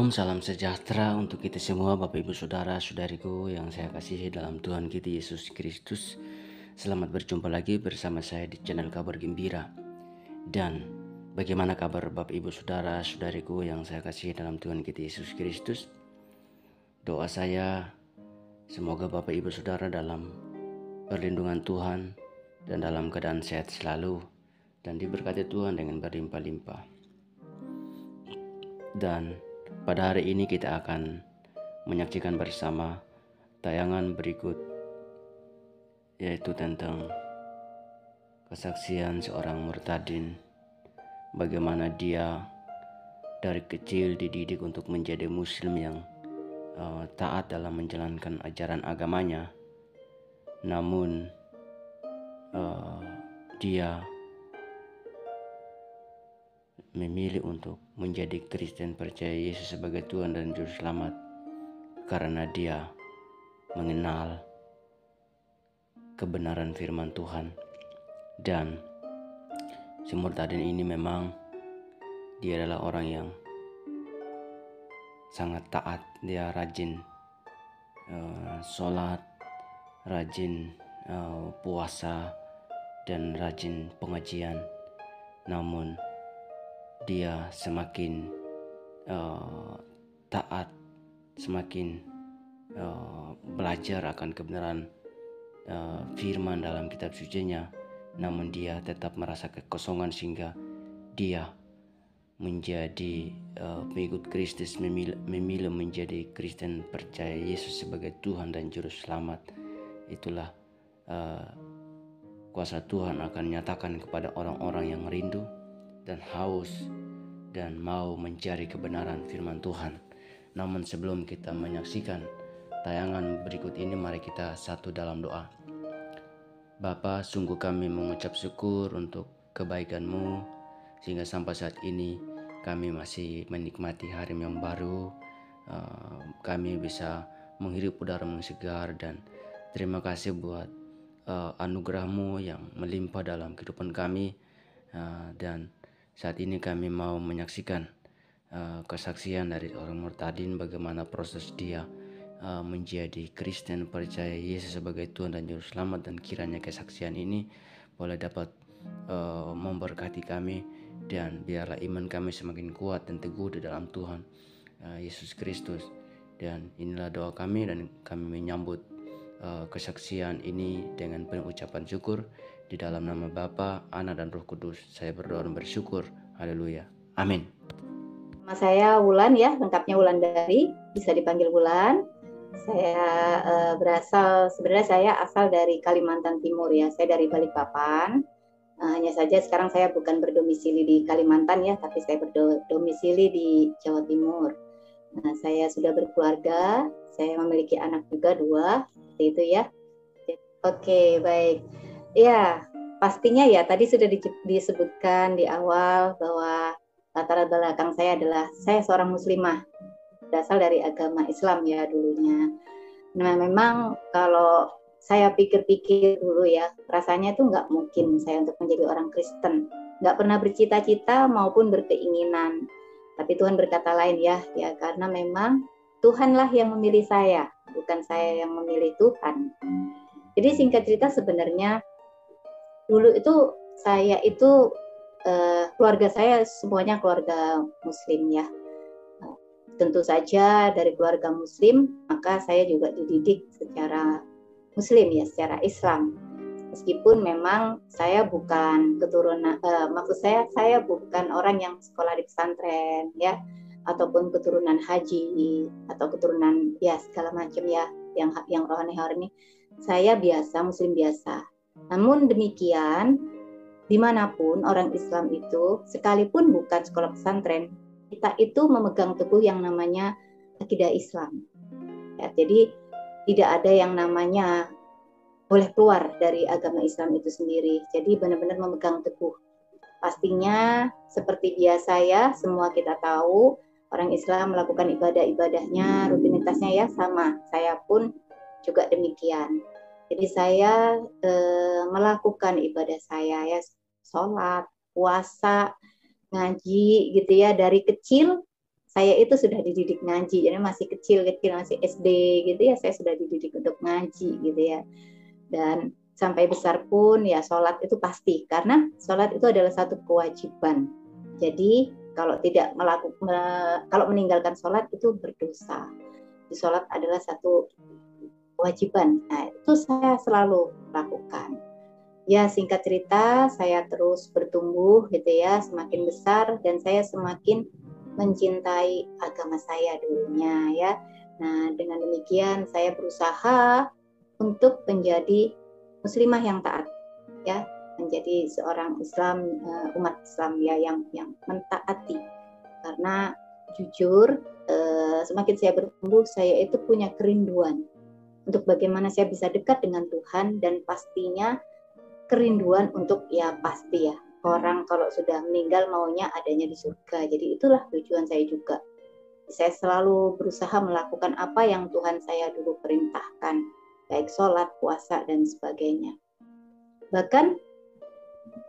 Shalom, salam sejahtera untuk kita semua Bapak Ibu Saudara-saudariku yang saya kasihi dalam Tuhan kita Yesus Kristus. Selamat berjumpa lagi bersama saya di channel Kabar Gembira. Dan bagaimana kabar Bapak Ibu Saudara-saudariku yang saya kasihi dalam Tuhan kita Yesus Kristus? Doa saya semoga Bapak Ibu Saudara dalam perlindungan Tuhan dan dalam keadaan sehat selalu dan diberkati Tuhan dengan berlimpah-limpah. Dan pada hari ini kita akan menyaksikan bersama tayangan berikut, yaitu tentang kesaksian seorang murtadin, bagaimana dia dari kecil dididik untuk menjadi muslim yang taat dalam menjalankan ajaran agamanya, namun dia memilih untuk menjadi Kristen, percaya Yesus sebagai Tuhan dan Juru Selamat karena dia mengenal kebenaran firman Tuhan. Dan si murtadin ini memang dia adalah orang yang sangat taat. Dia rajin sholat, rajin puasa, dan rajin pengajian. Namun dia semakin taat, semakin belajar akan kebenaran firman dalam kitab sucinya, namun dia tetap merasa kekosongan sehingga dia menjadi pengikut Kristus, memilih menjadi Kristen, percaya Yesus sebagai Tuhan dan Juru Selamat. Itulah kuasa Tuhan akan nyatakan kepada orang-orang yang rindu dan haus dan mau mencari kebenaran firman Tuhan. Namun sebelum kita menyaksikan tayangan berikut ini, mari kita satu dalam doa. Bapa, sungguh kami mengucap syukur untuk kebaikan-Mu sehingga sampai saat ini kami masih menikmati hari yang baru. Kami bisa menghirup udara yang segar, dan terima kasih buat anugerah-Mu yang melimpah dalam kehidupan kami. Dan saat ini kami mau menyaksikan kesaksian dari orang murtadin, bagaimana proses dia menjadi Kristen, percaya Yesus sebagai Tuhan dan Juru Selamat. Dan kiranya kesaksian ini boleh dapat memberkati kami, dan biarlah iman kami semakin kuat dan teguh di dalam Tuhan Yesus Kristus. Dan inilah doa kami, dan kami menyambut kesaksian ini dengan penuh ucapan syukur. Di dalam nama Bapa, Anak, dan Roh Kudus, saya berdoa dan bersyukur. Haleluya. Amin. Nama saya Wulan ya, lengkapnya Wulandari, bisa dipanggil Wulan. Saya sebenarnya saya asal dari Kalimantan Timur ya, saya dari Balikpapan. Hanya saja sekarang saya bukan berdomisili di Kalimantan ya, tapi saya berdomisili di Jawa Timur. Nah, saya sudah berkeluarga, saya memiliki anak juga 2, seperti itu ya. Oke, baik. Ya, pastinya ya tadi sudah disebutkan di awal bahwa latar belakang saya adalah saya seorang muslimah, berasal dari agama Islam ya dulunya. Nah, memang kalau saya pikir-pikir dulu ya, rasanya itu nggak mungkin saya untuk menjadi orang Kristen. Nggak pernah bercita-cita maupun berkeinginan. Tapi Tuhan berkata lain ya, karena memang Tuhanlah yang memilih saya, bukan saya yang memilih Tuhan. Jadi singkat cerita sebenarnya dulu itu saya itu keluarga saya semuanya keluarga muslim ya. Tentu saja dari keluarga muslim, maka saya juga dididik secara muslim ya, secara Islam. Meskipun memang saya bukan keturunan, maksud saya bukan orang yang sekolah di pesantren ya, ataupun keturunan haji atau keturunan ya segala macam ya, yang rohani. Saya biasa, muslim biasa. Namun demikian, dimanapun orang Islam itu, sekalipun bukan sekolah pesantren, kita itu memegang teguh yang namanya akidah Islam. Ya, jadi tidak ada yang namanya boleh keluar dari agama Islam itu sendiri. Jadi benar-benar memegang teguh. Pastinya seperti biasa ya, semua kita tahu orang Islam melakukan ibadah-ibadahnya, rutinitasnya ya sama. Saya pun juga demikian. Jadi saya melakukan ibadah saya ya, sholat, puasa, ngaji gitu ya, dari kecil saya itu sudah dididik ngaji, jadi masih kecil-kecil, masih SD gitu ya, saya sudah dididik untuk ngaji gitu ya. Dan sampai besar pun ya sholat itu pasti, karena sholat itu adalah satu kewajiban. Jadi kalau tidak kalau meninggalkan sholat itu berdosa. Di sholat adalah satu kewajiban. Nah, itu saya selalu lakukan. Ya, singkat cerita, saya terus bertumbuh gitu ya, semakin besar dan saya semakin mencintai agama saya dulunya ya. Nah, dengan demikian saya berusaha untuk menjadi muslimah yang taat ya, menjadi seorang Islam, umat Islam ya yang mentaati. Karena jujur, semakin saya bertumbuh, saya itu punya kerinduan untuk bagaimana saya bisa dekat dengan Tuhan, dan pastinya kerinduan untuk ya pasti ya, orang kalau sudah meninggal maunya adanya di surga. Jadi itulah tujuan saya juga. Saya selalu berusaha melakukan apa yang Tuhan saya dulu perintahkan, baik sholat, puasa, dan sebagainya. Bahkan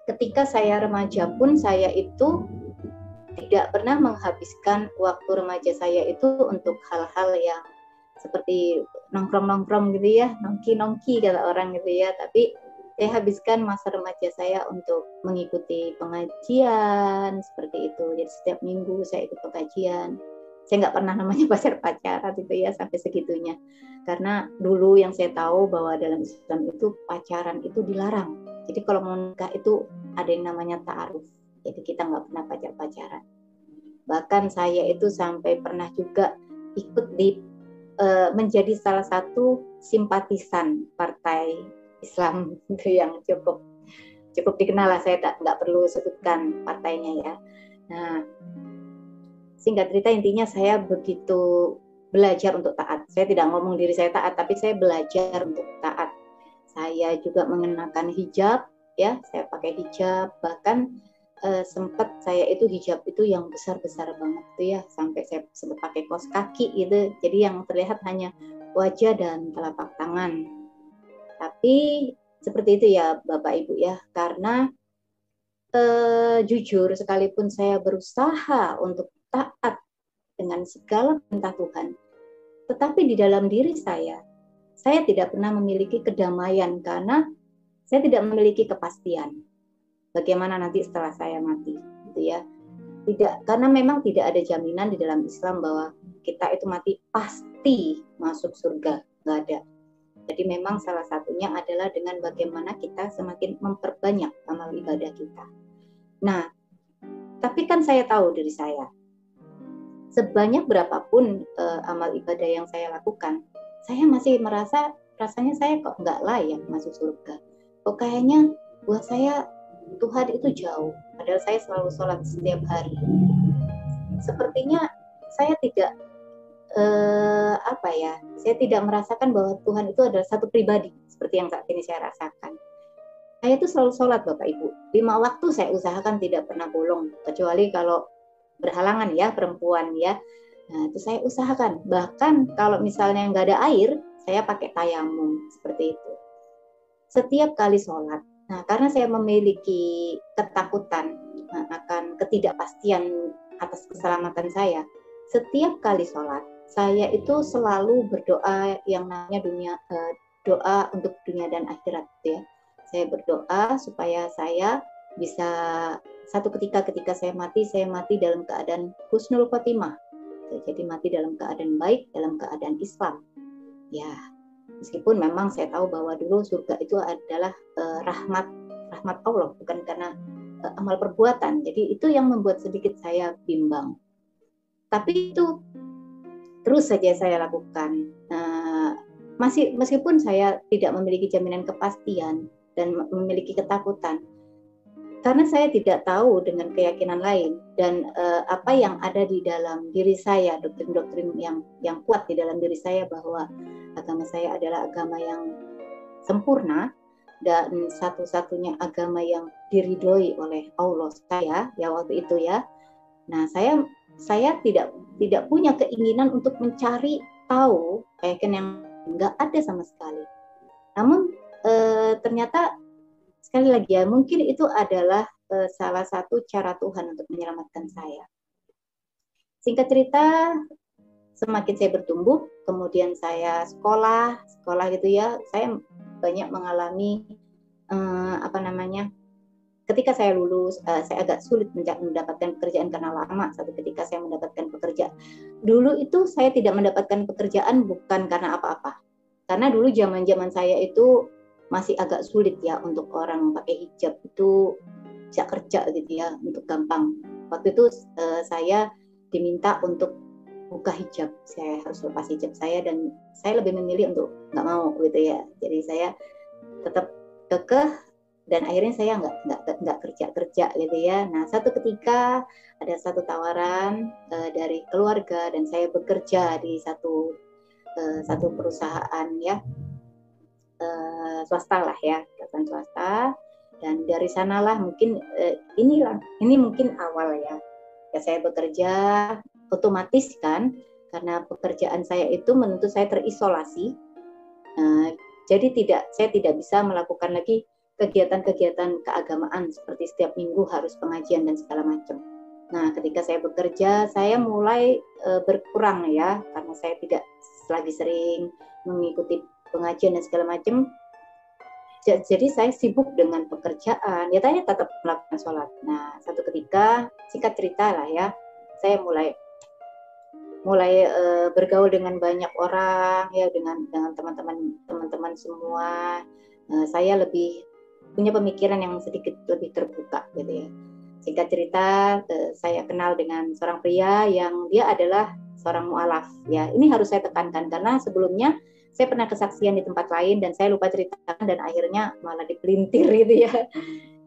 ketika saya remaja pun saya itu tidak pernah menghabiskan waktu remaja saya itu untuk hal-hal yang seperti nongkrong-nongkrong gitu ya, nongki-nongki kata orang gitu ya, tapi saya habiskan masa remaja saya untuk mengikuti pengajian seperti itu. Jadi setiap minggu saya ikut pengajian. Saya nggak pernah namanya pacaran gitu ya, sampai segitunya. Karena dulu yang saya tahu bahwa dalam Islam itu pacaran itu dilarang. Jadi kalau mau nikah itu ada yang namanya ta'aruf. Jadi kita nggak pernah pacaran. Bahkan saya itu sampai pernah juga ikut menjadi salah satu simpatisan partai Islam itu yang cukup dikenal lah, saya nggak perlu sebutkan partainya ya. Nah, singkat cerita intinya saya begitu belajar untuk taat. Saya tidak ngomong diri saya taat, tapi saya belajar untuk taat. Saya juga mengenakan hijab ya, saya pakai hijab, bahkan sempat saya itu hijab itu yang besar-besar banget tuh ya, sampai saya sempat pakai kaos kaki gitu, jadi yang terlihat hanya wajah dan telapak tangan. Tapi seperti itu ya Bapak Ibu ya, karena jujur sekalipun saya berusaha untuk taat dengan segala perintah Tuhan, tetapi di dalam diri saya tidak pernah memiliki kedamaian karena saya tidak memiliki kepastian bagaimana nanti setelah saya mati, gitu ya. Tidak, karena memang tidak ada jaminan di dalam Islam bahwa kita itu mati pasti masuk surga, nggak ada. Jadi memang salah satunya adalah dengan bagaimana kita semakin memperbanyak amal ibadah kita. Nah, tapi kan saya tahu diri saya, sebanyak berapapun amal ibadah yang saya lakukan, saya masih merasa rasanya saya kok nggak layak masuk surga. Kok kayaknya buat saya Tuhan itu jauh, padahal saya selalu sholat setiap hari. Sepertinya saya tidak saya tidak merasakan bahwa Tuhan itu adalah satu pribadi seperti yang saat ini saya rasakan. Saya itu selalu sholat Bapak Ibu, 5 waktu saya usahakan tidak pernah bolong, kecuali kalau berhalangan ya, perempuan ya. Nah itu saya usahakan, bahkan kalau misalnya nggak ada air, saya pakai tayamum seperti itu. Setiap kali sholat, nah karena saya memiliki ketakutan akan ketidakpastian atas keselamatan saya, setiap kali sholat saya itu selalu berdoa yang namanya doa untuk dunia dan akhirat ya. Saya berdoa supaya saya bisa satu ketika saya mati dalam keadaan husnul khotimah. Jadi mati dalam keadaan baik, dalam keadaan Islam. Ya, meskipun memang saya tahu bahwa dulu surga itu adalah rahmat Allah, bukan karena amal perbuatan. Jadi itu yang membuat sedikit saya bimbang. Tapi itu terus saja saya lakukan. Meskipun saya tidak memiliki jaminan kepastian dan memiliki ketakutan, karena saya tidak tahu dengan keyakinan lain dan apa yang ada di dalam diri saya, doktrin-doktrin yang kuat di dalam diri saya bahwa agama saya adalah agama yang sempurna dan satu-satunya agama yang diridhoi oleh Allah saya ya waktu itu ya. Nah, saya tidak punya keinginan untuk mencari tahu keyakinan yang nggak ada sama sekali. Namun ternyata sekali lagi ya, mungkin itu adalah salah satu cara Tuhan untuk menyelamatkan saya. Singkat cerita, semakin saya bertumbuh, kemudian saya sekolah gitu ya, saya banyak mengalami ketika saya lulus, saya agak sulit mendapatkan pekerjaan karena lama. Satu ketika saya mendapatkan pekerjaan. Dulu itu saya tidak mendapatkan pekerjaan bukan karena apa-apa. Karena dulu zaman saya itu masih agak sulit ya untuk orang pakai hijab itu bisa kerja gitu ya, untuk gampang. Waktu itu saya diminta untuk buka hijab, saya harus lepas hijab saya, dan saya lebih memilih untuk nggak mau gitu ya. Jadi saya tetap kekeh, dan akhirnya saya nggak kerja gitu ya. Nah, satu ketika ada satu tawaran dari keluarga, dan saya bekerja di satu perusahaan ya, swasta lah ya, perusahaan swasta. Dan dari sanalah mungkin ini mungkin awal ya saya bekerja. Otomatis kan, karena pekerjaan saya itu menuntut saya terisolasi, jadi saya tidak bisa melakukan lagi kegiatan-kegiatan keagamaan seperti setiap minggu harus pengajian dan segala macam. Nah, ketika saya bekerja, saya mulai berkurang ya, karena saya tidak lagi sering mengikuti pengajian dan segala macam. Jadi saya sibuk dengan pekerjaan, ya saya tetap melakukan sholat. Nah, satu ketika, singkat cerita lah ya, saya mulai bergaul dengan banyak orang ya, dengan teman-teman semua. Saya lebih punya pemikiran yang sedikit lebih terbuka gitu ya. Singkat cerita, saya kenal dengan seorang pria yang dia adalah seorang mualaf ya. Ini harus saya tekankan karena sebelumnya saya pernah kesaksian di tempat lain dan saya lupa ceritakan, dan akhirnya malah dipelintir gitu ya.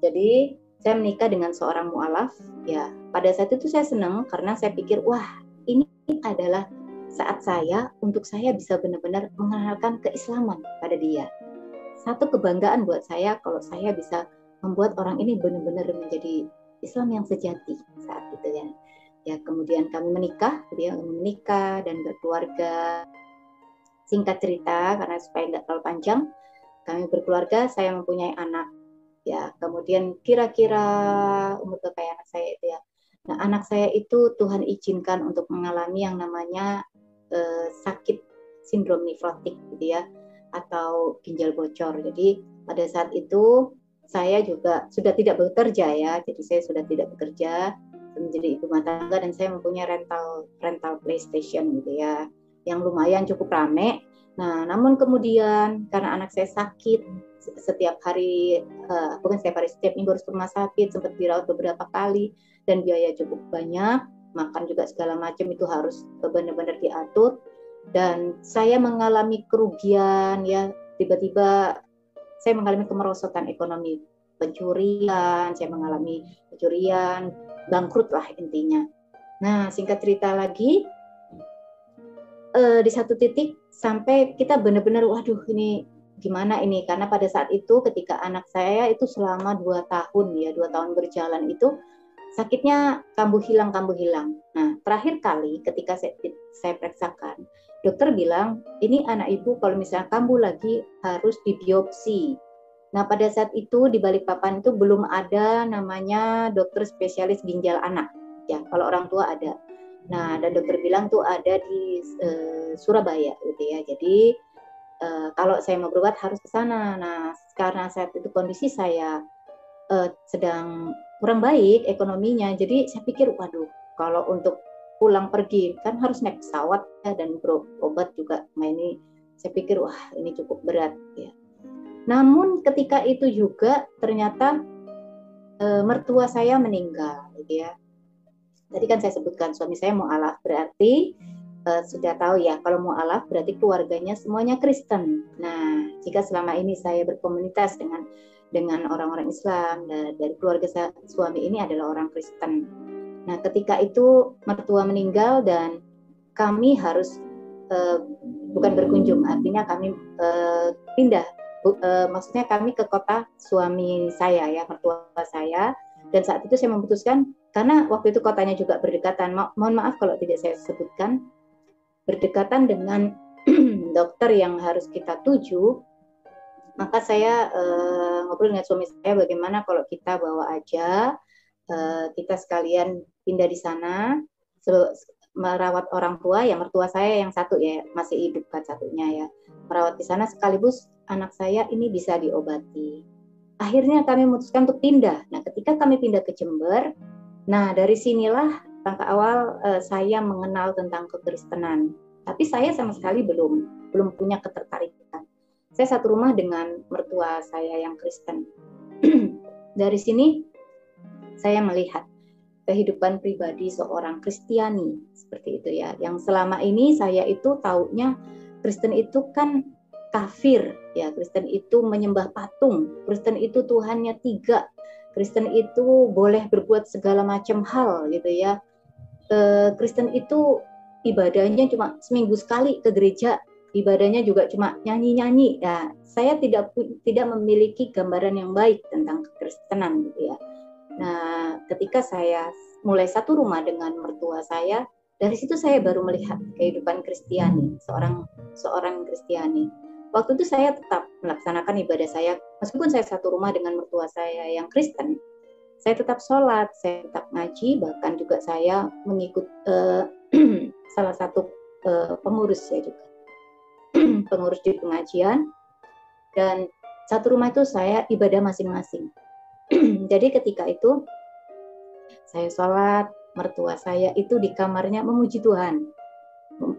Jadi saya menikah dengan seorang mualaf ya. Pada saat itu saya senang karena saya pikir, wah, ini adalah saat saya untuk saya bisa benar-benar mengenalkan keislaman pada dia. Satu kebanggaan buat saya kalau saya bisa membuat orang ini benar-benar menjadi Islam yang sejati saat itu ya. Ya, kemudian kami menikah dan berkeluarga. Singkat cerita, karena supaya nggak terlalu panjang, kami berkeluarga, saya mempunyai anak. Ya, kemudian kira-kira umur berapa anak saya itu ya. Nah, anak saya itu Tuhan izinkan untuk mengalami yang namanya sakit sindrom nefrotik gitu ya, atau ginjal bocor. Jadi pada saat itu saya juga sudah tidak bekerja ya, jadi saya sudah tidak bekerja, menjadi ibu rumah tangga, dan saya mempunyai rental PlayStation gitu ya, yang lumayan cukup rame. Nah, namun kemudian karena anak saya sakit, setiap minggu harus ke rumah sakit, sempat dirawat beberapa kali, dan biaya cukup banyak, makan juga segala macam itu harus benar-benar diatur, dan saya mengalami kerugian ya, tiba-tiba saya mengalami kemerosotan ekonomi, saya mengalami pencurian, bangkrut lah intinya. Nah, singkat cerita lagi, di satu titik sampai kita benar-benar, waduh ini gimana ini, karena pada saat itu ketika anak saya itu selama 2 tahun ya, 2 tahun berjalan itu sakitnya kambuh hilang. Nah, terakhir kali ketika saya periksakan, dokter bilang ini anak ibu kalau misalnya kambuh lagi harus dibiopsi. Nah, pada saat itu di Balikpapan itu belum ada namanya dokter spesialis ginjal anak ya, kalau orang tua ada. Nah, dan dokter bilang tuh ada di Surabaya gitu ya. Jadi kalau saya mau berobat harus ke sana. Nah, karena saat itu kondisi saya sedang kurang baik ekonominya, jadi saya pikir, waduh, kalau untuk pulang pergi kan harus naik pesawat ya, dan berobat juga. Nah, ini saya pikir, wah ini cukup berat ya. Namun ketika itu juga ternyata mertua saya meninggal gitu ya. Tadi kan saya sebutkan suami saya mu'alaf, berarti sudah tahu ya, kalau mu'alaf berarti keluarganya semuanya Kristen. Nah, jika selama ini saya berkomunitas dengan orang-orang Islam, dari keluarga suami ini adalah orang Kristen. Nah, ketika itu mertua meninggal dan kami harus bukan berkunjung, artinya kami pindah. Maksudnya kami ke kota suami saya ya, mertua saya. Dan saat itu saya memutuskan, karena waktu itu kotanya juga berdekatan, mohon maaf kalau tidak saya sebutkan, berdekatan dengan dokter yang harus kita tuju, maka saya ngobrol dengan suami saya, bagaimana kalau kita bawa aja, kita sekalian pindah di sana, merawat orang tua, ya mertua saya yang satu ya masih hidup kan satunya ya, merawat di sana sekaligus anak saya ini bisa diobati. Akhirnya kami memutuskan untuk pindah. Nah, ketika kami pindah ke Jember, nah dari sinilah langkah awal saya mengenal tentang kekristenan. Tapi saya sama sekali belum punya ketertarikan. Saya satu rumah dengan mertua saya yang Kristen. Dari sini saya melihat kehidupan pribadi seorang Kristiani seperti itu ya. Yang selama ini saya itu taunya Kristen itu kan kafir ya, Kristen itu menyembah patung, Kristen itu Tuhannya 3, Kristen itu boleh berbuat segala macam hal gitu ya. Kristen itu ibadahnya cuma seminggu sekali ke gereja, ibadahnya juga cuma nyanyi-nyanyi. Ya, saya tidak memiliki gambaran yang baik tentang kekristenan gitu ya. Nah, ketika saya mulai satu rumah dengan mertua saya, dari situ saya baru melihat kehidupan Kristiani, seorang Kristiani. Waktu itu saya tetap melaksanakan ibadah saya, meskipun saya satu rumah dengan mertua saya yang Kristen, saya tetap sholat, saya tetap ngaji, bahkan juga saya mengikut salah satu pengurus saya juga, pengurus di pengajian, dan satu rumah itu saya ibadah masing-masing. Jadi ketika itu saya sholat, mertua saya itu di kamarnya memuji Tuhan,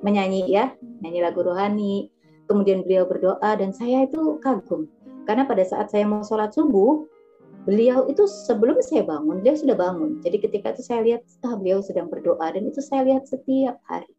menyanyi ya, nyanyi lagu rohani. Kemudian beliau berdoa dan saya itu kagum. Karena pada saat saya mau sholat subuh, beliau itu sebelum saya bangun, beliau sudah bangun. Jadi ketika itu saya lihat beliau sedang berdoa dan itu saya lihat setiap hari.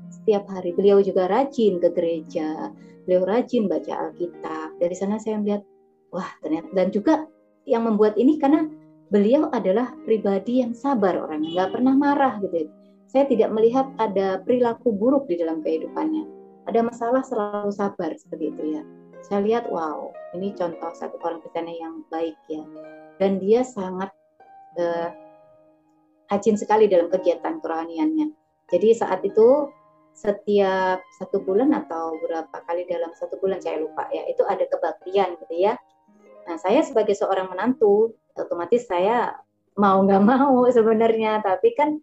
Setiap hari beliau juga rajin ke gereja, beliau rajin baca Alkitab. Dari sana saya melihat, wah ternyata, dan juga yang membuat ini karena beliau adalah pribadi yang sabar, orang yang nggak pernah marah gitu. Saya tidak melihat ada perilaku buruk di dalam kehidupannya. Ada masalah selalu sabar seperti itu ya. Saya lihat, wow, ini contoh satu orang Kristen yang baik ya. Dan dia sangat rajin sekali dalam kegiatan kerohaniannya. Jadi saat itu setiap 1 bulan atau berapa kali dalam 1 bulan saya lupa ya, itu ada kebaktian gitu ya. Nah, saya sebagai seorang menantu, otomatis saya mau nggak mau sebenarnya, tapi kan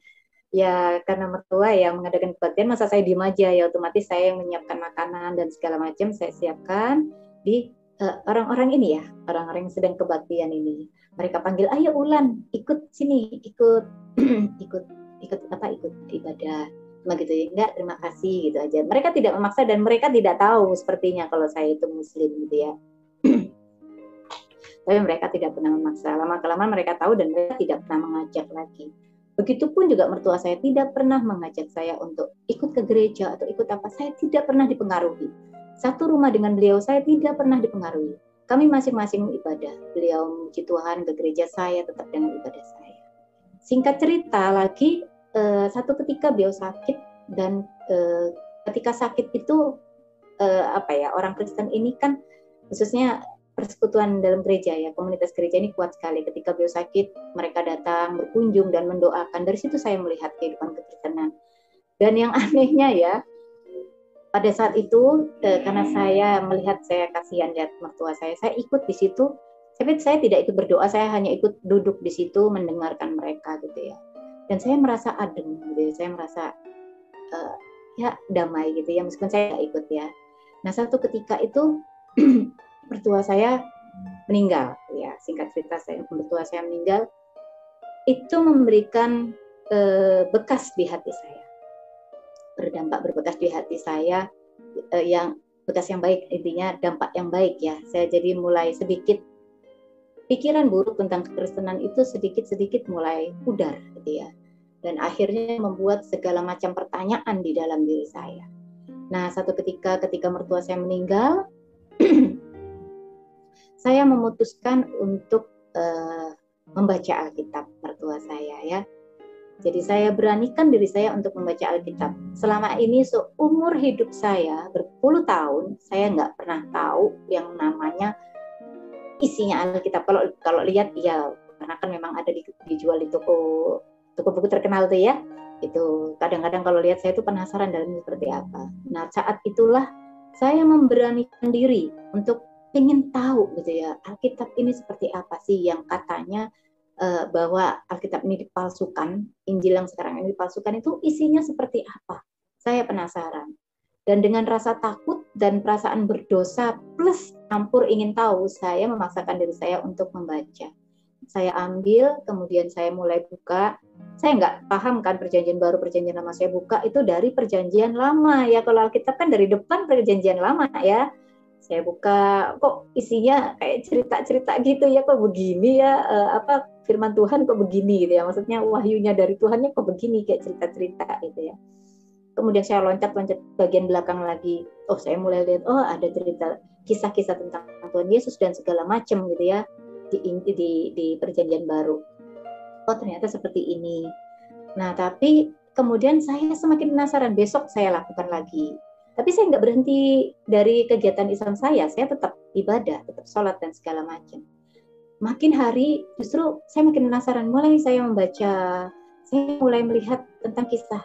ya karena mertua yang mengadakan kebaktian, masa saya diem aja ya, otomatis saya yang menyiapkan makanan dan segala macam saya siapkan di orang-orang ini ya, orang-orang yang sedang kebaktian ini. Mereka panggil, ayo Ulan, ikut sini, ikut ikut ibadah. Begitu ya, enggak, terima kasih gitu aja. Mereka tidak memaksa dan mereka tidak tahu sepertinya kalau saya itu muslim gitu ya. Tapi mereka tidak pernah memaksa. Lama-kelamaan mereka tahu dan mereka tidak pernah mengajak lagi. Begitupun juga mertua saya tidak pernah mengajak saya untuk ikut ke gereja atau ikut apa. Saya tidak pernah dipengaruhi. Satu rumah dengan beliau, saya tidak pernah dipengaruhi. Kami masing-masing ibadah. Beliau memuji Tuhan ke gereja, saya tetap dengan ibadah saya. Singkat cerita lagi, satu ketika beliau sakit dan ketika sakit itu orang Kristen ini kan khususnya persekutuan dalam gereja ya, komunitas gereja ini kuat sekali. Ketika beliau sakit, mereka datang berkunjung dan mendoakan. Dari situ saya melihat kehidupan kekristenan. Dan yang anehnya ya, pada saat itu karena saya melihat, saya kasihan lihat mertua saya ikut di situ. Tapi saya tidak ikut berdoa, saya hanya ikut duduk di situ mendengarkan mereka gitu ya. Dan saya merasa adem gitu ya, saya merasa ya damai gitu ya, meskipun saya nggak ikut ya. Nah, satu ketika itu mertua saya meninggal ya, singkat cerita mertua saya meninggal, itu memberikan bekas di hati saya, berbekas di hati saya, yang bekas yang baik, intinya dampak yang baik ya. Saya jadi mulai sedikit pikiran buruk tentang kekristenan itu sedikit-sedikit mulai pudar gitu ya, dan akhirnya membuat segala macam pertanyaan di dalam diri saya. Nah, satu ketika mertua saya meninggal, saya memutuskan untuk membaca Alkitab mertua saya ya. Jadi saya beranikan diri saya untuk membaca Alkitab. Selama ini seumur hidup saya berpuluh tahun, saya nggak pernah tahu yang namanya isinya Alkitab. Kalau lihat ya, karena kan memang ada dijual di toko buku terkenal tuh ya. Itu kadang-kadang kalau lihat saya itu penasaran dalamnya seperti apa. Nah, saat itulah saya memberanikan diri untuk ingin tahu gitu ya, Alkitab ini seperti apa sih yang katanya bahwa Alkitab ini dipalsukan, Injil yang sekarang ini dipalsukan, itu isinya seperti apa? Saya penasaran. Dan dengan rasa takut dan perasaan berdosa plus campur ingin tahu, saya memaksakan diri saya untuk membaca. Saya ambil, kemudian saya mulai buka. Saya nggak paham kan perjanjian baru, perjanjian lama. Saya buka itu dari perjanjian lama ya. Kalau Alkitab kan dari depan perjanjian lama ya. Saya buka, kok isinya kayak cerita-cerita gitu ya, kok begini ya, apa firman Tuhan kok begini gitu ya. Maksudnya wahyunya dari Tuhannya kok begini, kayak cerita-cerita gitu ya. Kemudian saya loncat-loncat bagian belakang lagi. Oh, saya mulai lihat, oh ada cerita kisah-kisah tentang Tuhan Yesus dan segala macam gitu ya di perjanjian baru. Oh, ternyata seperti ini. Nah, tapi kemudian saya semakin penasaran. Besok saya lakukan lagi. Tapi saya nggak berhenti dari kegiatan Islam saya. Saya tetap ibadah, tetap sholat dan segala macam. Makin hari justru saya makin penasaran. Mulai saya membaca, saya mulai melihat tentang kisah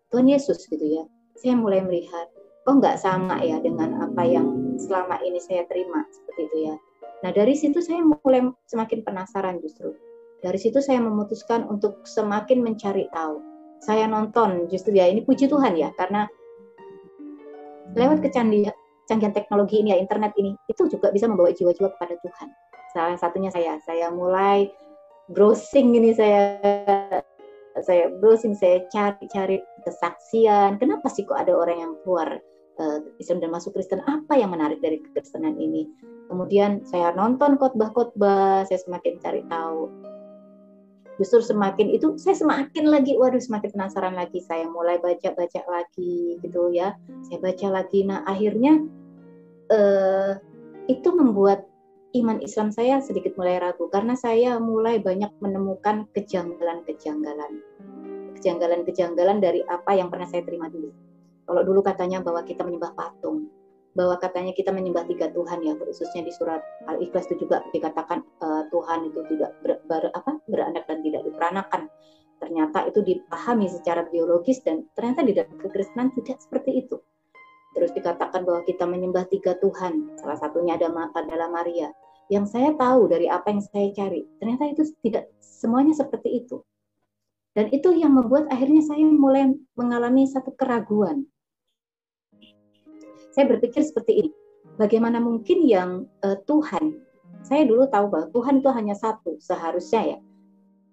Tuhan Yesus gitu ya. Saya mulai melihat, oh nggak sama ya dengan apa yang selama ini saya terima seperti itu ya. Nah dari situ saya mulai semakin penasaran justru. Dari situ saya memutuskan untuk semakin mencari tahu. Saya nonton justru ya, ini puji Tuhan ya, karena lewat kecanggihan teknologi ini ya, internet ini, itu juga bisa membawa jiwa-jiwa kepada Tuhan. Salah satunya saya mulai browsing ini, saya browsing, saya cari kesaksian. Kenapa sih kok ada orang yang keluar Islam dan masuk Kristen? Apa yang menarik dari kekristenan ini? Kemudian saya nonton khotbah-khotbah, saya semakin cari tahu. Justru semakin itu saya semakin lagi, semakin penasaran lagi. Saya mulai baca-baca lagi gitu ya. Saya baca lagi. Nah akhirnya itu membuat iman Islam saya sedikit mulai ragu, karena saya mulai banyak menemukan kejanggalan dari apa yang pernah saya terima dulu. Kalau dulu katanya bahwa kita menyembah patung, bahwa katanya kita menyembah 3 Tuhan ya, khususnya di surat Al-Ikhlas itu juga dikatakan Tuhan itu tidak beranak dan tidak diperanakan. Ternyata itu dipahami secara biologis, dan ternyata di dalam kekristenan tidak seperti itu. Terus dikatakan bahwa kita menyembah 3 Tuhan, salah satunya adalah Maria. Yang saya tahu dari apa yang saya cari, ternyata itu tidak semuanya seperti itu. Dan itu yang membuat akhirnya saya mulai mengalami satu keraguan. Saya berpikir seperti ini, bagaimana mungkin yang Tuhan, saya dulu tahu bahwa Tuhan itu hanya satu, seharusnya ya,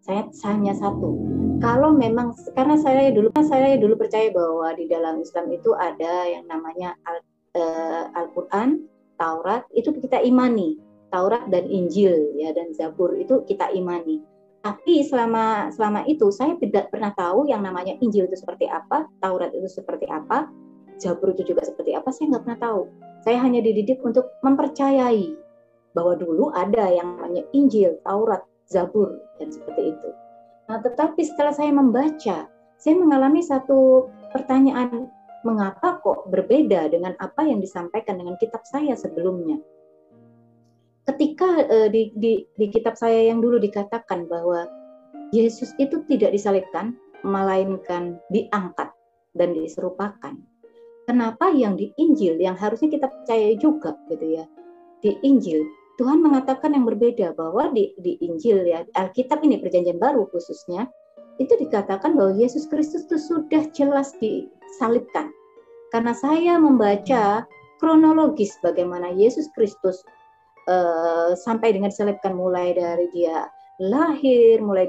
saya hanya satu. Kalau memang, karena saya dulu percaya bahwa di dalam Islam itu ada yang namanya Al-Quran, Taurat, itu kita imani. Taurat dan Injil ya, dan Zabur itu kita imani. Tapi selama itu saya tidak pernah tahu yang namanya Injil itu seperti apa, Taurat itu seperti apa, Zabur itu juga seperti apa, saya nggak pernah tahu. Saya hanya dididik untuk mempercayai bahwa dulu ada yang namanya Injil, Taurat, Zabur, dan seperti itu. Nah, tetapi setelah saya membaca, saya mengalami satu pertanyaan, mengapa kok berbeda dengan apa yang disampaikan dengan kitab saya sebelumnya? Ketika di kitab saya yang dulu dikatakan bahwa Yesus itu tidak disalibkan, melainkan diangkat dan diserupakan. Kenapa yang di Injil, yang harusnya kita percaya juga gitu ya, di Injil Tuhan mengatakan yang berbeda, bahwa di Injil ya, Alkitab ini perjanjian baru khususnya, itu dikatakan bahwa Yesus Kristus itu sudah jelas disalibkan. Karena saya membaca kronologis bagaimana Yesus Kristus sampai dengan disalibkan, mulai dari dia lahir, mulai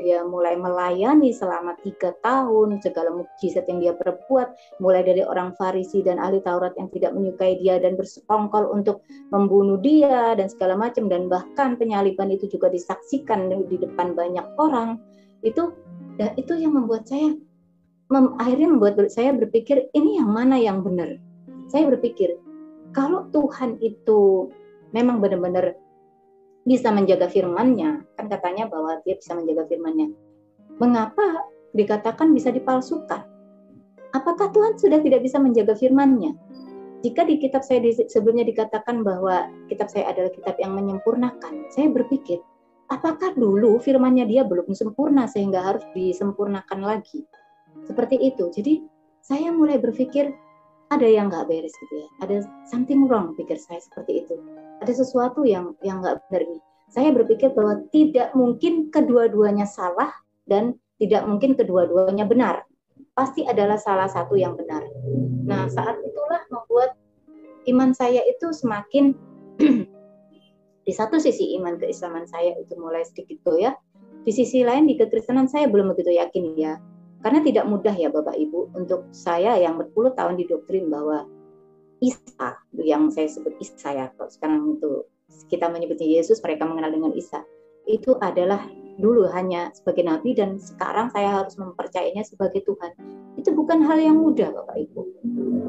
melayani selama 3 tahun, segala mukjizat yang dia perbuat, mulai dari orang Farisi dan ahli Taurat yang tidak menyukai dia dan bersekongkol untuk membunuh dia dan segala macam, dan bahkan penyaliban itu juga disaksikan di depan banyak orang. Itu yang membuat saya akhirnya membuat saya berpikir, ini yang mana yang benar? Saya berpikir, kalau Tuhan itu memang benar-benar bisa menjaga firman-Nya, kan katanya bahwa dia bisa menjaga firman-Nya, mengapa dikatakan bisa dipalsukan? Apakah Tuhan sudah tidak bisa menjaga firman-Nya? Jika di kitab saya sebelumnya dikatakan bahwa kitab saya adalah kitab yang menyempurnakan, saya berpikir, apakah dulu firman-Nya dia belum sempurna sehingga harus disempurnakan lagi? Seperti itu. Jadi saya mulai berpikir, ada yang nggak beres gitu ya, ada something wrong, pikir saya seperti itu. Ada sesuatu yang nggak benar nih. saya berpikir bahwa tidak mungkin kedua-duanya salah dan tidak mungkin kedua-duanya benar. Pasti adalah salah satu yang benar. Nah, saat itulah membuat iman saya itu semakin di satu sisi iman keislaman saya itu mulai sedikit goyah, di sisi lain di kekristenan saya belum begitu yakin ya. Karena tidak mudah ya Bapak Ibu untuk saya yang berpuluh tahun didoktrin bahwa Isa, yang saya sebut Isa ya, kalau sekarang itu kita menyebutnya Yesus, mereka mengenal dengan Isa, itu adalah dulu hanya sebagai nabi dan sekarang saya harus mempercayainya sebagai Tuhan. Itu bukan hal yang mudah Bapak Ibu.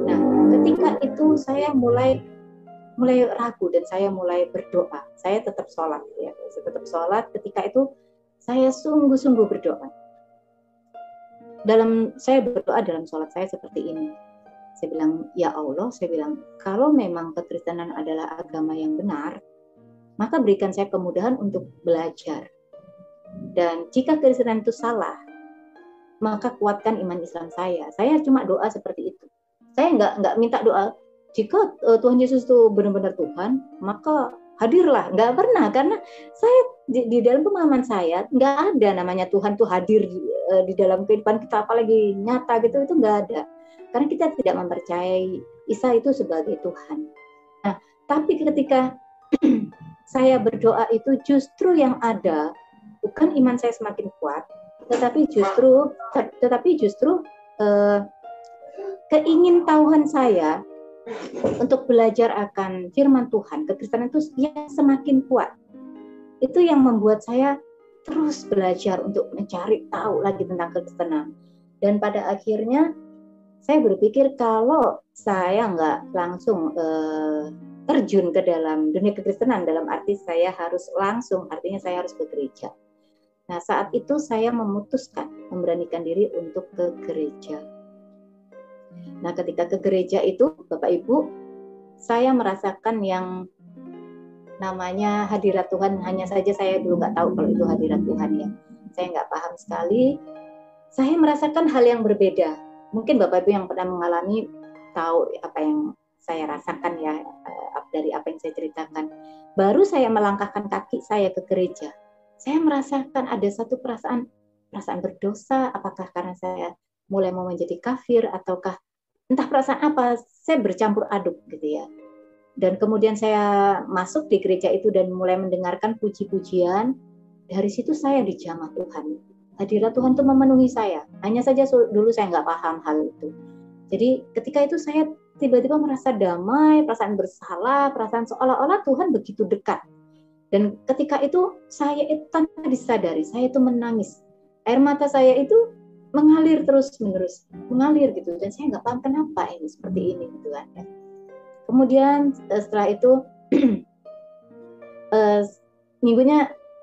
Nah, ketika itu saya mulai ragu dan saya mulai berdoa. Saya tetap sholat ya, saya tetap sholat. Ketika itu saya sungguh-sungguh berdoa. Saya berdoa dalam sholat saya seperti ini. Saya bilang, ya Allah, saya bilang, kalau memang kekristenan adalah agama yang benar, maka berikan saya kemudahan untuk belajar. Dan jika kekristenan itu salah, maka kuatkan iman Islam saya. Saya cuma doa seperti itu. Saya nggak minta doa, jika Tuhan Yesus itu benar-benar Tuhan, maka hadirlah. Nggak pernah, karena saya di dalam pemahaman saya, nggak ada namanya Tuhan tuh hadir di dalam kehidupan kita, apalagi nyata gitu, itu nggak ada. Karena kita tidak mempercayai Isa itu sebagai Tuhan. Nah, tapi ketika saya berdoa itu justru yang ada bukan iman saya semakin kuat, tetapi justru keingintahuan saya untuk belajar akan firman Tuhan, kekristenan itu yang semakin kuat. Itu yang membuat saya terus belajar untuk mencari tahu lagi tentang kekristenan. Dan pada akhirnya saya berpikir kalau saya nggak langsung terjun ke dalam dunia kekristenan, dalam arti saya harus langsung, artinya saya harus ke gereja. Nah, saat itu saya memutuskan, memberanikan diri untuk ke gereja. Nah, ketika ke gereja itu, Bapak Ibu, saya merasakan yang namanya hadirat Tuhan. Hanya saja saya dulu nggak tahu kalau itu hadirat Tuhan ya. Saya nggak paham sekali. Saya merasakan hal yang berbeda. Mungkin Bapak Ibu yang pernah mengalami tahu apa yang saya rasakan ya, dari apa yang saya ceritakan. Baru saya melangkahkan kaki saya ke gereja, saya merasakan ada satu perasaan berdosa. Apakah karena saya mulai mau menjadi kafir ataukah entah perasaan apa, saya bercampur aduk gitu ya. Dan kemudian saya masuk di gereja itu dan mulai mendengarkan puji-pujian. Dari situ saya dijamah Tuhan. Hadirat Tuhan itu memenuhi saya. Hanya saja dulu saya nggak paham hal itu. Jadi ketika itu saya tiba-tiba merasa damai, perasaan bersalah, perasaan seolah-olah Tuhan begitu dekat. Dan ketika itu saya tanpa disadari, saya itu menangis. Air mata saya itu mengalir terus-menerus, mengalir gitu. Dan saya nggak paham kenapa ini seperti ini gitu kan. Kemudian setelah itu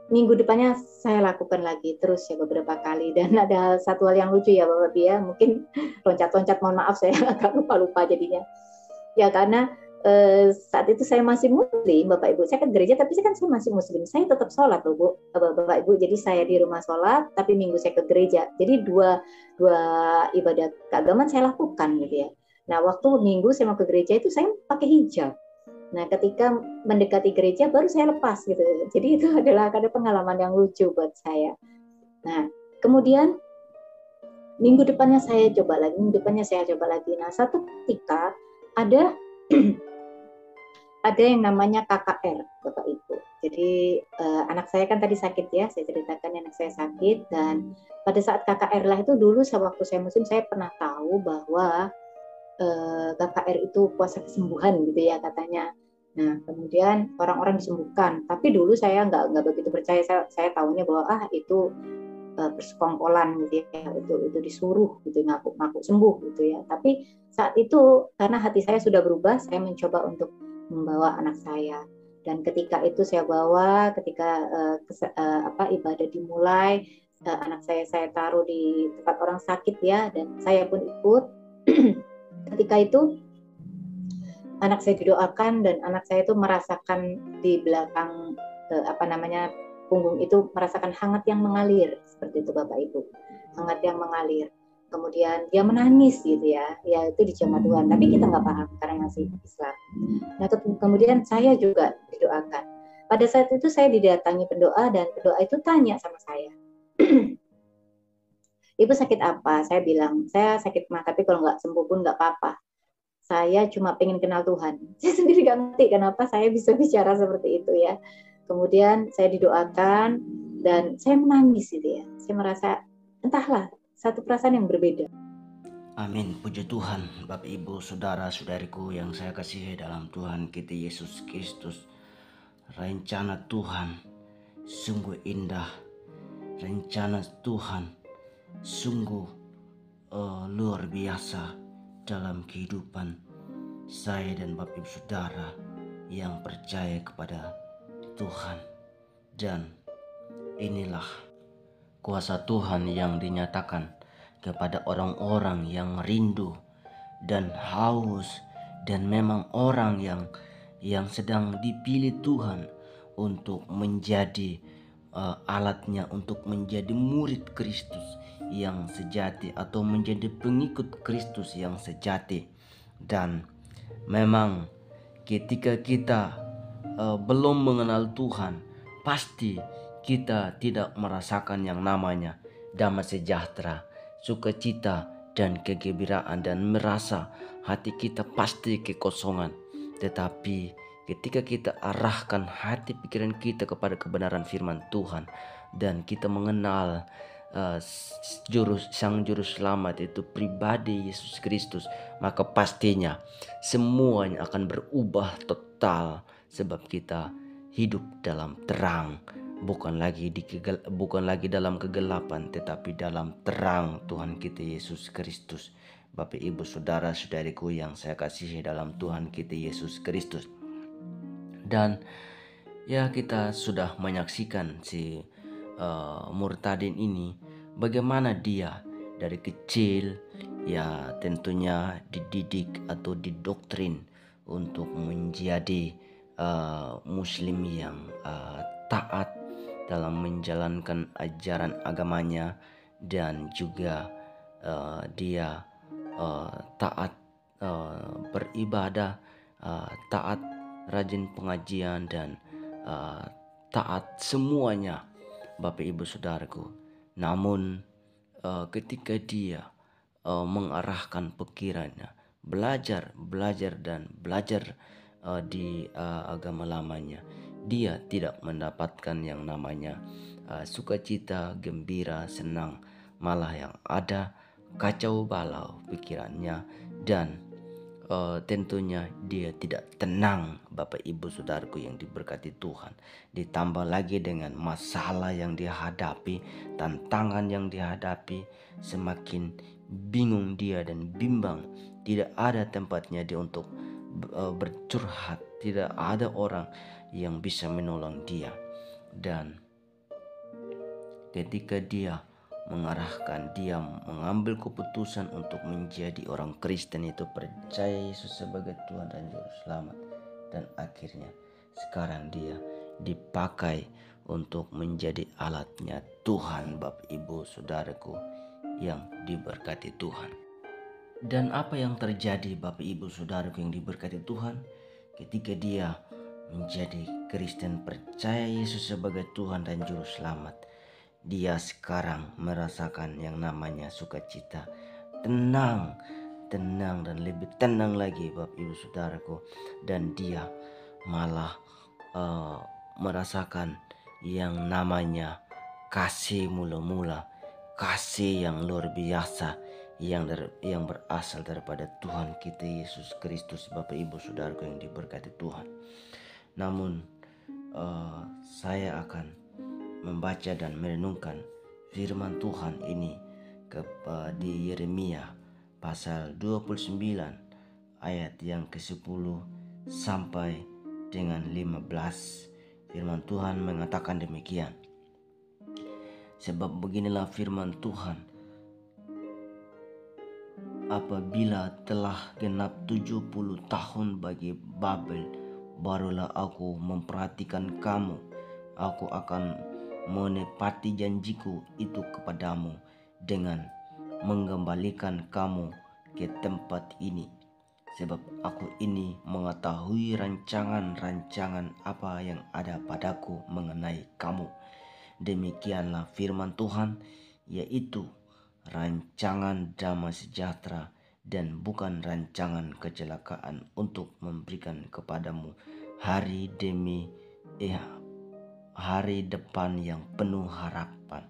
minggu depannya saya lakukan lagi terus ya beberapa kali. Dan ada satu hal yang lucu ya Bapak Ibu ya, mungkin loncat-loncat, mohon maaf saya agak lupa jadinya. Ya karena saat itu saya masih muslim Bapak Ibu, saya kan gereja tapi saya masih muslim, saya tetap sholat loh Bu, Bapak Ibu. Jadi saya di rumah sholat tapi minggu saya ke gereja. Jadi dua ibadah keagamaan saya lakukan gitu ya. Nah waktu minggu saya mau ke gereja itu saya pakai hijab. Nah, ketika mendekati gereja baru saya lepas gitu. Jadi itu adalah pengalaman yang lucu buat saya. Nah, kemudian minggu depannya saya coba lagi. Nah, satu ketika ada yang namanya KKR, Bapak Ibu. Jadi anak saya kan tadi sakit ya, saya ceritakan anak saya sakit. Dan pada saat KKR lah itu dulu waktu saya muslim saya pernah tahu bahwa KKR itu puasa kesembuhan gitu ya katanya. Nah kemudian orang-orang disembuhkan, tapi dulu saya nggak begitu percaya. Saya tahunya bahwa itu persekongkolan gitu ya, itu disuruh gitu, ngaku sembuh gitu ya. Tapi saat itu karena hati saya sudah berubah, saya mencoba untuk membawa anak saya. Dan ketika itu saya bawa, ketika ibadah dimulai, anak saya taruh di tempat orang sakit ya, dan saya pun ikut. Ketika itu anak saya didoakan dan anak saya itu merasakan di belakang punggung itu merasakan hangat yang mengalir, seperti itu Bapak Ibu, hangat yang mengalir. Kemudian dia menangis gitu ya itu dijamah Tuhan, tapi kita nggak paham karena masih Islam. Nah kemudian saya juga didoakan. Pada saat itu saya didatangi pendoa dan pendoa itu tanya sama saya, Ibu sakit apa? Saya bilang, saya sakit mah, tapi kalau nggak sembuh pun nggak apa-apa. Saya cuma pengen kenal Tuhan. Saya sendiri nggak ngerti kenapa saya bisa bicara seperti itu ya. Kemudian saya didoakan dan saya menangis gitu ya. Saya merasa entahlah, satu perasaan yang berbeda. Amin, puji Tuhan. Bapak Ibu saudara-saudariku yang saya kasihi dalam Tuhan kita Yesus Kristus. Rencana Tuhan sungguh indah. Rencana Tuhan sungguh luar biasa dalam kehidupan saya dan Bapak Ibu saudara yang percaya kepada Tuhan. Dan inilah kuasa Tuhan yang dinyatakan kepada orang-orang yang rindu dan haus, dan memang orang yang sedang dipilih Tuhan untuk menjadi alatnya, untuk menjadi murid Kristus yang sejati atau menjadi pengikut Kristus yang sejati. Dan memang ketika kita belum mengenal Tuhan, pasti kita tidak merasakan yang namanya damai sejahtera, sukacita dan kegembiraan, dan merasa hati kita pasti kekosongan. Tetapi ketika kita arahkan hati pikiran kita kepada kebenaran firman Tuhan dan kita mengenal Sang Juru Selamat itu pribadi Yesus Kristus, maka pastinya semuanya akan berubah total, sebab kita hidup dalam terang, bukan lagi dalam kegelapan, tetapi dalam terang Tuhan kita Yesus Kristus. Bapak Ibu saudara-saudariku yang saya kasihi dalam Tuhan kita Yesus Kristus. Dan ya, kita sudah menyaksikan si Murtadin ini, bagaimana dia dari kecil ya tentunya dididik atau didoktrin untuk menjadi muslim yang taat dalam menjalankan ajaran agamanya, dan juga dia taat beribadah, taat rajin pengajian, dan taat semuanya, Bapak Ibu saudaraku. Namun ketika dia mengarahkan pikirannya belajar di agama lamanya, dia tidak mendapatkan yang namanya sukacita, gembira, senang, malah yang ada kacau balau pikirannya, dan tentunya dia tidak tenang, Bapak Ibu saudaraku yang diberkati Tuhan. Ditambah lagi dengan masalah yang dihadapi, tantangan yang dihadapi, semakin bingung dia dan bimbang. Tidak ada tempatnya dia untuk bercurhat, tidak ada orang yang bisa menolong dia. Dan ketika dia mengambil keputusan untuk menjadi orang Kristen, itu percaya Yesus sebagai Tuhan dan Juru Selamat, dan akhirnya sekarang dia dipakai untuk menjadi alatnya Tuhan, Bapak Ibu saudaraku yang diberkati Tuhan. Dan apa yang terjadi, Bapak Ibu saudaraku yang diberkati Tuhan, ketika dia menjadi Kristen, percaya Yesus sebagai Tuhan dan Juru Selamat, dia sekarang merasakan yang namanya sukacita, tenang dan lebih tenang lagi, Bapak Ibu saudaraku. Dan dia malah merasakan yang namanya kasih mula-mula, kasih yang luar biasa yang berasal daripada Tuhan kita Yesus Kristus, Bapak Ibu saudaraku yang diberkati Tuhan. Namun saya akan membaca dan merenungkan firman Tuhan ini di Yeremia pasal 29 ayat yang ke-10 sampai dengan 15. Firman Tuhan mengatakan demikian. Sebab beginilah firman Tuhan, apabila telah genap 70 tahun bagi Babel, barulah aku memperhatikan kamu. Aku akan menepati janjiku itu kepadamu dengan mengembalikan kamu ke tempat ini, sebab aku ini mengetahui rancangan-rancangan apa yang ada padaku mengenai kamu. Demikianlah firman Tuhan, yaitu rancangan damai sejahtera dan bukan rancangan kecelakaan, untuk memberikan kepadamu hari demi hari depan yang penuh harapan.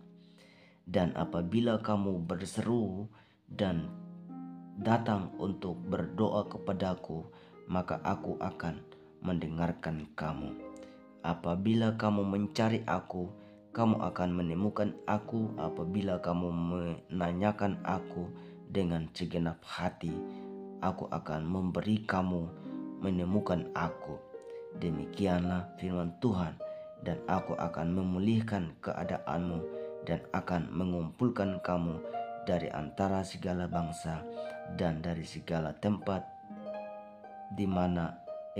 Dan apabila kamu berseru dan datang untuk berdoa kepadaku, maka aku akan mendengarkan kamu. Apabila kamu mencari aku, kamu akan menemukan aku. Apabila kamu menanyakan aku dengan segenap hati, aku akan memberi kamu menemukan aku. Demikianlah firman Tuhan, dan aku akan memulihkan keadaanmu dan akan mengumpulkan kamu dari antara segala bangsa dan dari segala tempat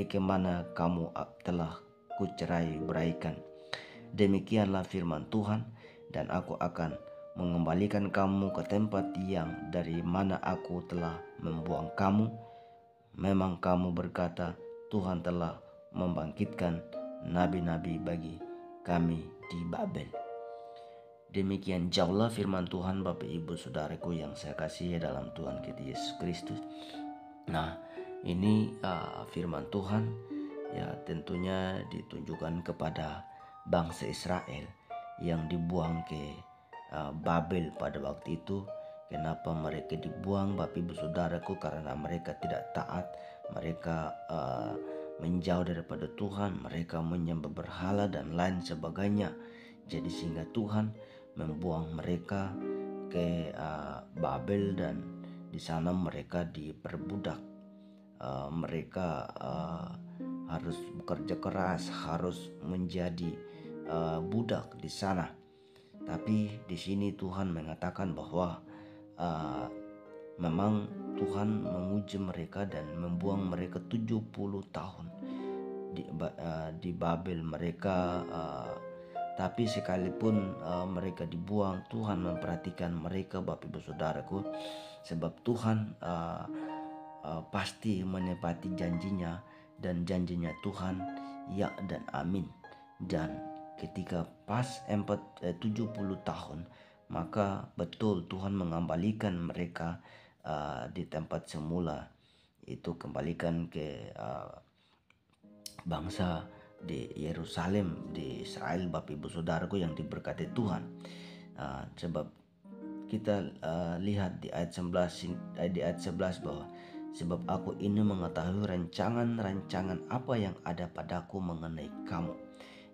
kemana kamu telah kucerai beraikan. Demikianlah firman Tuhan, dan aku akan mengembalikan kamu ke tempat yang dari mana aku telah membuang kamu. Memang kamu berkata, Tuhan telah membangkitkan nabi-nabi bagi kami di Babel. Demikian jauhlah firman Tuhan, Bapak Ibu Saudaraku yang saya kasihi dalam Tuhan kita Yesus Kristus. Nah, ini firman Tuhan ya tentunya ditujukan kepada bangsa Israel yang dibuang ke Babel pada waktu itu. Kenapa mereka dibuang, Bapak Ibu Saudaraku? Karena mereka tidak taat, mereka menjauh daripada Tuhan, mereka menyembah berhala dan lain sebagainya. Jadi sehingga Tuhan membuang mereka ke Babel, dan di sana mereka diperbudak. Mereka harus bekerja keras, harus menjadi budak di sana. Tapi di sini Tuhan mengatakan bahwa memang Tuhan menguji mereka dan membuang mereka 70 tahun di Babel mereka. Tapi sekalipun mereka dibuang, Tuhan memperhatikan mereka, Bapak Ibu Saudaraku, sebab Tuhan pasti menepati janjinya, dan janjinya Tuhan ya dan amin. Dan ketika pas 70 tahun, maka betul Tuhan mengembalikan mereka di tempat semula, itu kembalikan ke bangsa di Yerusalem, di Israel, Bapak Ibu Saudaraku yang diberkati Tuhan. Sebab kita lihat di ayat 11 bahwa sebab aku ini mengetahui rancangan-rancangan apa yang ada padaku mengenai kamu.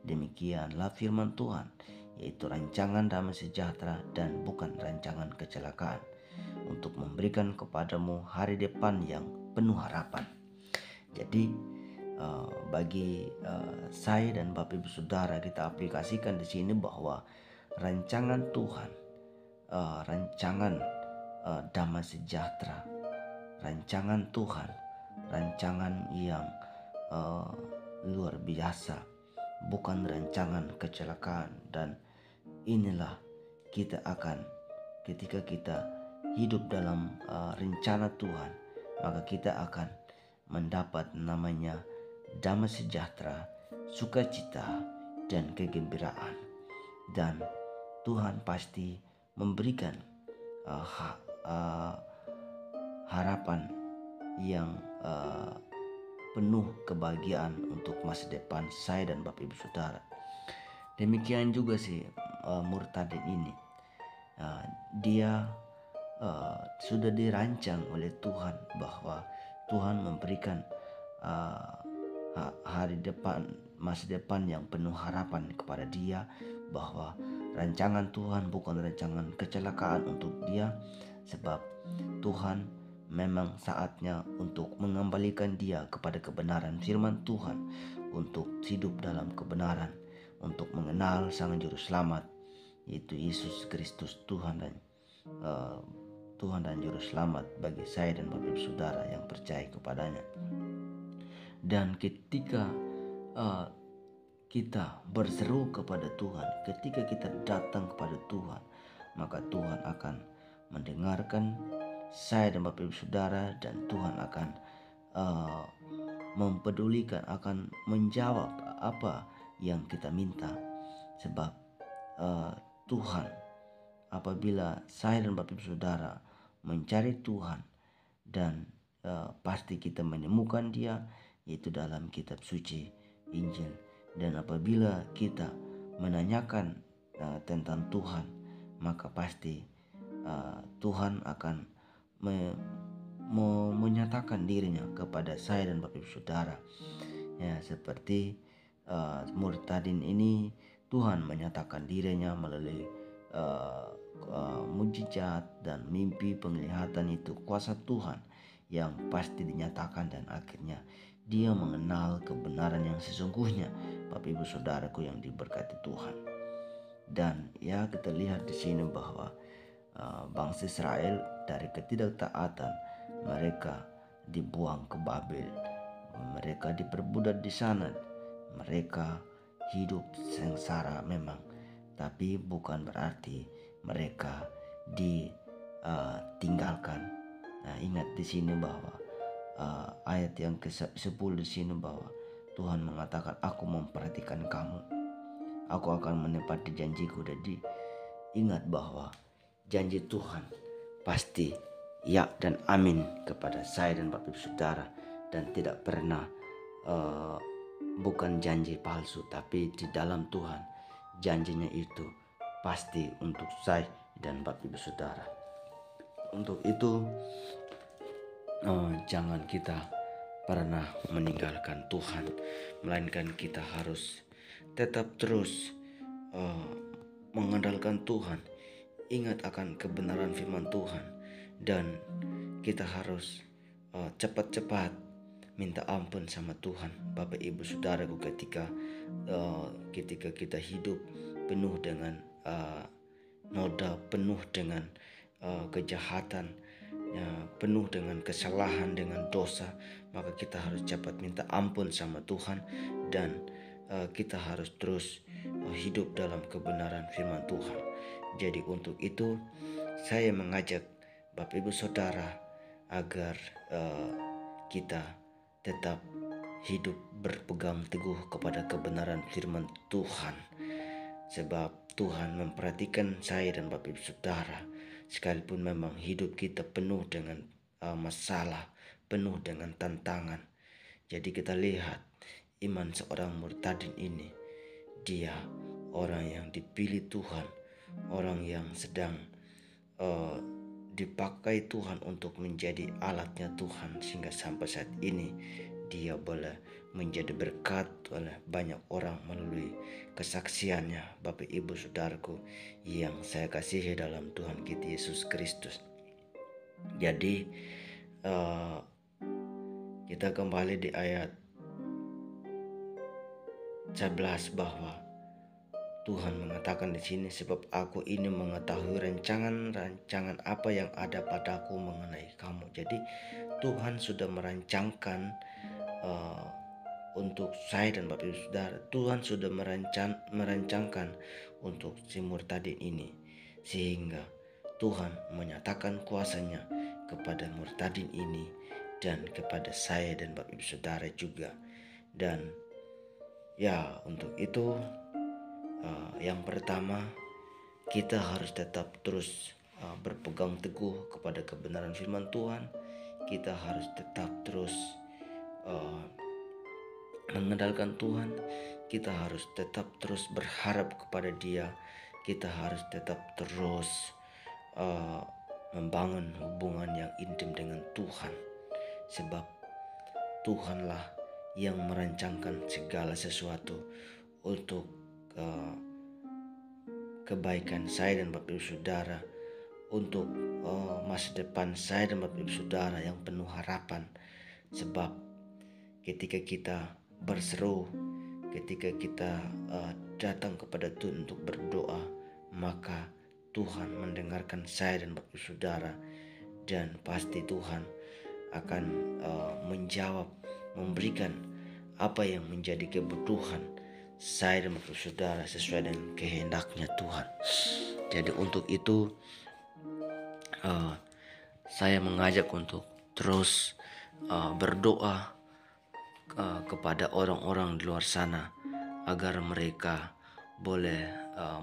Demikianlah firman Tuhan, yaitu rancangan damai sejahtera dan bukan rancangan kecelakaan, untuk memberikan kepadamu hari depan yang penuh harapan. Jadi bagi saya dan Bapak Ibu Saudara, kita aplikasikan di sini bahwa rancangan Tuhan, rancangan damai sejahtera, rancangan Tuhan, rancangan yang luar biasa, bukan rancangan kecelakaan. Dan inilah kita akan, ketika kita hidup dalam rencana Tuhan, maka kita akan mendapat namanya damai sejahtera, sukacita, dan kegembiraan. Dan Tuhan pasti memberikan harapan yang penuh kebahagiaan untuk masa depan saya dan Bapak Ibu Saudara. Demikian juga sih Murtadin ini, dia sudah dirancang oleh Tuhan, bahwa Tuhan memberikan hari depan, masa depan yang penuh harapan kepada dia, bahwa rancangan Tuhan bukan rancangan kecelakaan untuk dia, sebab Tuhan memang saatnya untuk mengembalikan dia kepada kebenaran firman Tuhan, untuk hidup dalam kebenaran, untuk mengenal Sang Juru Selamat, yaitu Yesus Kristus, Tuhan dan Juru Selamat bagi saya dan Bapak Ibu Saudara yang percaya kepadanya. Dan ketika kita berseru kepada Tuhan, ketika kita datang kepada Tuhan, maka Tuhan akan mendengarkan saya dan Bapak Ibu Saudara, dan Tuhan akan uh, mempedulikan, akan menjawab apa yang kita minta. Sebab Tuhan, apabila saya dan Bapak Ibu Saudara mencari Tuhan, dan pasti kita menemukan Dia, yaitu dalam kitab suci Injil. Dan apabila kita menanyakan tentang Tuhan, maka pasti Tuhan akan menyatakan dirinya kepada saya dan Bapak Ibu Saudara. Ya, seperti murid tadin ini, Tuhan menyatakan dirinya melalui mujizat dan mimpi penglihatan. Itu kuasa Tuhan yang pasti dinyatakan, dan akhirnya dia mengenal kebenaran yang sesungguhnya, Bapak Ibu Saudaraku yang diberkati Tuhan. Dan ya, kita lihat di sini bahwa bangsa Israel dari ketidaktaatan mereka dibuang ke Babel, mereka diperbudak di sana, mereka hidup sengsara memang, tapi bukan berarti mereka ditinggalkan. Nah, ingat di sini bahwa ayat yang ke-10 di sini bahwa Tuhan mengatakan, aku memperhatikan kamu, aku akan menepati janjiku. Jadi ingat bahwa janji Tuhan pasti ya dan amin kepada saya dan Bapak Ibu Saudara, dan tidak pernah bukan janji palsu, tapi di dalam Tuhan janjinya itu pasti untuk saya dan Bapak Ibu Saudara. Untuk itu jangan kita pernah meninggalkan Tuhan, melainkan kita harus tetap terus mengandalkan Tuhan, ingat akan kebenaran firman Tuhan, dan kita harus cepat-cepat minta ampun sama Tuhan, Bapak Ibu Saudaraku, ketika kita hidup penuh dengan noda, penuh dengan kejahatan, penuh dengan kesalahan, dengan dosa, maka kita harus cepat minta ampun sama Tuhan, dan kita harus terus hidup dalam kebenaran firman Tuhan. Jadi untuk itu saya mengajak Bapak Ibu Saudara agar kita tetap hidup berpegang teguh kepada kebenaran firman Tuhan. Sebab Tuhan memperhatikan saya dan Bapak Ibu Saudara, sekalipun memang hidup kita penuh dengan masalah, penuh dengan tantangan. Jadi kita lihat iman seorang murid tadin ini, dia orang yang dipilih Tuhan, orang yang sedang dipakai Tuhan untuk menjadi alatnya Tuhan, sehingga sampai saat ini dia boleh menjadi berkat oleh banyak orang melalui kesaksiannya, Bapak Ibu Saudaraku yang saya kasihi dalam Tuhan kita Yesus Kristus. Jadi kita kembali di ayat 11 bahwa Tuhan mengatakan di sini, sebab aku ini mengetahui rancangan apa yang ada padaku mengenai kamu. Jadi Tuhan sudah merancangkan untuk saya dan Bapak Ibu Saudara. Tuhan sudah merancangkan untuk si murid tadin ini, sehingga Tuhan menyatakan kuasanya kepada murid tadin ini dan kepada saya dan Bapak Ibu Saudara juga. Dan ya, untuk itu yang pertama, kita harus tetap terus berpegang teguh kepada kebenaran firman Tuhan. Kita harus tetap terus mengandalkan Tuhan. Kita harus tetap terus berharap kepada Dia. Kita harus tetap terus membangun hubungan yang intim dengan Tuhan. Sebab Tuhanlah yang merancangkan segala sesuatu untuk kebaikan saya dan Bapak Ibu Saudara, untuk masa depan saya dan Bapak Ibu Saudara yang penuh harapan. Sebab ketika kita berseru, ketika kita datang kepada Tuhan untuk berdoa, maka Tuhan mendengarkan saya dan Bapak Ibu Saudara, dan pasti Tuhan akan menjawab, memberikan apa yang menjadi kebutuhan saya dan Bapak Ibu Saudara sesuai dengan kehendaknya Tuhan. Jadi untuk itu saya mengajak untuk terus berdoa kepada orang-orang di luar sana agar mereka boleh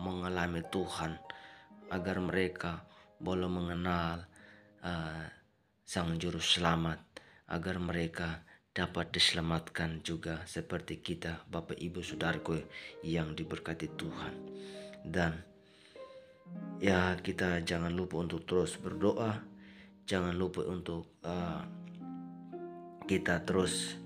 mengalami Tuhan, agar mereka boleh mengenal Sang Juru Selamat, agar mereka dapat diselamatkan juga seperti kita, Bapak Ibu Saudaraku yang diberkati Tuhan. Dan ya, kita jangan lupa untuk terus berdoa, jangan lupa untuk kita terus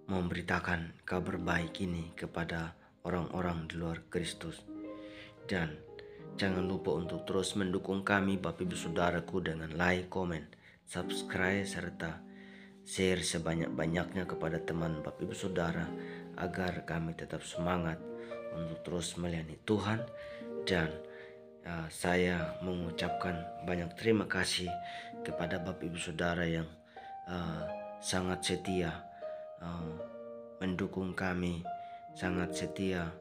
memberitakan kabar baik ini kepada orang-orang di luar Kristus. Dan jangan lupa untuk terus mendukung kami, Bapak Ibu Saudaraku, dengan like, komen, subscribe, serta share sebanyak-banyaknya kepada teman Bapak Ibu Saudara, agar kami tetap semangat untuk terus melayani Tuhan. Dan saya mengucapkan banyak terima kasih kepada Bapak Ibu Saudara yang sangat setia mendukung kami, sangat setia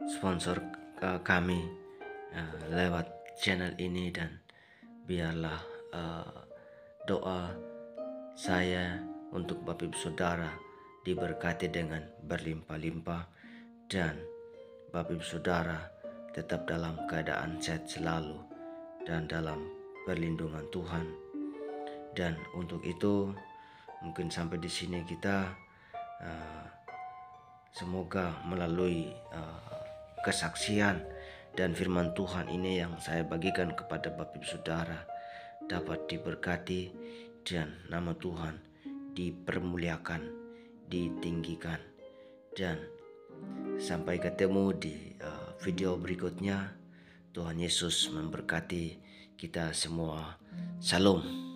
sponsor kami lewat channel ini. Dan biarlah doa saya untuk Bapak Ibu Saudara diberkati dengan berlimpah-limpah, dan Bapak Ibu Saudara tetap dalam keadaan sehat selalu dan dalam perlindungan Tuhan. Dan untuk itu mungkin sampai di sini kita semoga melalui kesaksian dan firman Tuhan ini yang saya bagikan kepada Bapak Ibu Saudara dapat diberkati dan nama Tuhan dipermuliakan, ditinggikan. Dan sampai ketemu di video berikutnya. Tuhan Yesus memberkati kita semua. Shalom.